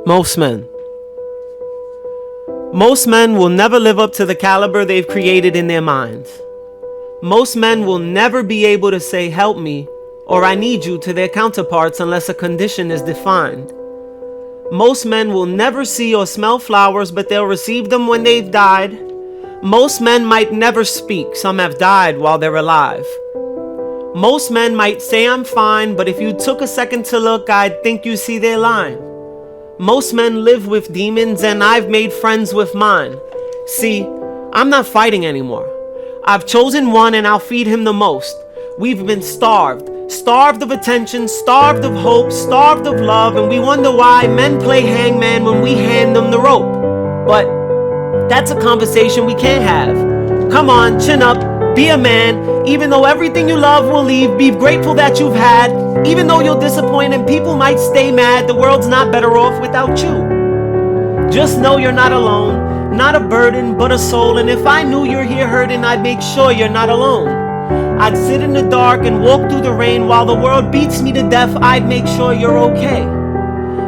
Most men. Most men will never live up to the caliber they've created in their minds. Most men will never be able to say help me or I need you to their counterparts unless a condition is defined. Most men will never see or smell flowers, but they'll receive them when they've died. Most men might never speak, some have died while they're alive. Most men might say I'm fine, but if you took a second to look, I'd think you see their line. Most men live with demons, and I've made friends with mine. See, I'm not fighting anymore. I've chosen one and I'll feed him the most. We've been starved of attention, starved of hope, starved of love, and we wonder why men play hangman when we hand them the rope. But that's a conversation we can't have. Come on, chin up, be a man. Even though everything you love will leave, be grateful that you've had. Even though you'll disappoint and people might stay mad, the world's not better off without you. Just know you're not alone, not a burden, but a soul. And if I knew you're here hurting, I'd make sure you're not alone. I'd sit in the dark and walk through the rain while the world beats me to death. I'd make sure you're okay.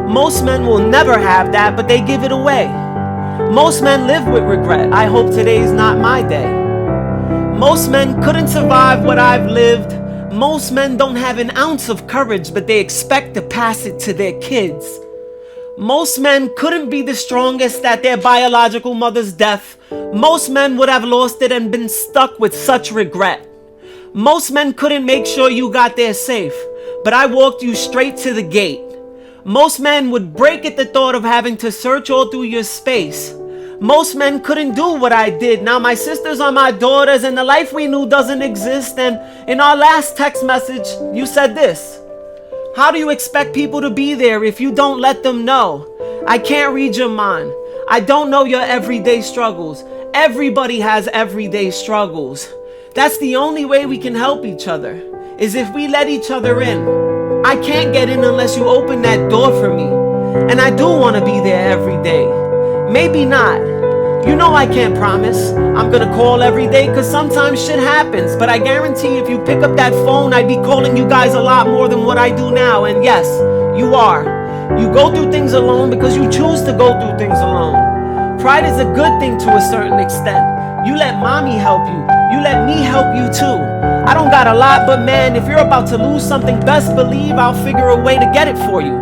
Most men will never have that, but they give it away. Most men live with regret. I hope today's not my day. Most men couldn't survive what I've lived. Most men don't have an ounce of courage, but they expect to pass it to their kids. Most men couldn't be the strongest at their biological mother's death. Most men would have lost it and been stuck with such regret. Most men couldn't make sure you got there safe, but I walked you straight to the gate. Most men would break at the thought of having to search all through your space. Most men couldn't do what I did. Now my sisters are my daughters and the life we knew doesn't exist. And in our last text message, you said this: how do you expect people to be there if you don't let them know? I can't read your mind. I don't know your everyday struggles. Everybody has everyday struggles. That's the only way we can help each other, is if we let each other in. I can't get in unless you open that door for me. And I do want to be there every day. Maybe not. You know I can't promise I'm gonna call every day, cause sometimes shit happens. But I guarantee if you pick up that phone, I'd be calling you guys a lot more than what I do now. And yes, you are. You go through things alone because you choose to go through things alone. Pride is a good thing to a certain extent. You let mommy help you. You let me help you too. I don't got a lot, but man, if you're about to lose something, best believe I'll figure a way to get it for you.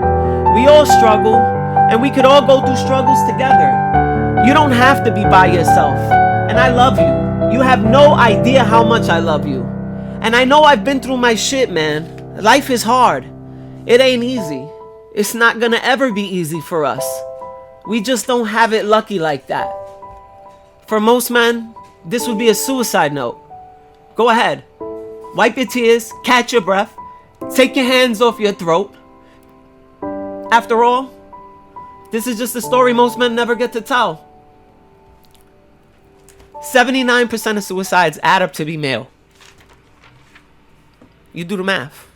We all struggle, and we could all go through struggles together. You don't have to be by yourself. And I love you. You have no idea how much I love you. And I know I've been through my shit, man. Life is hard. It ain't easy. It's not gonna ever be easy for us. We just don't have it lucky like that. For most men, this would be a suicide note. Go ahead. Wipe your tears, catch your breath, take your hands off your throat. After all, this is just a story most men never get to tell. 79% of suicides add up to be male. You do the math.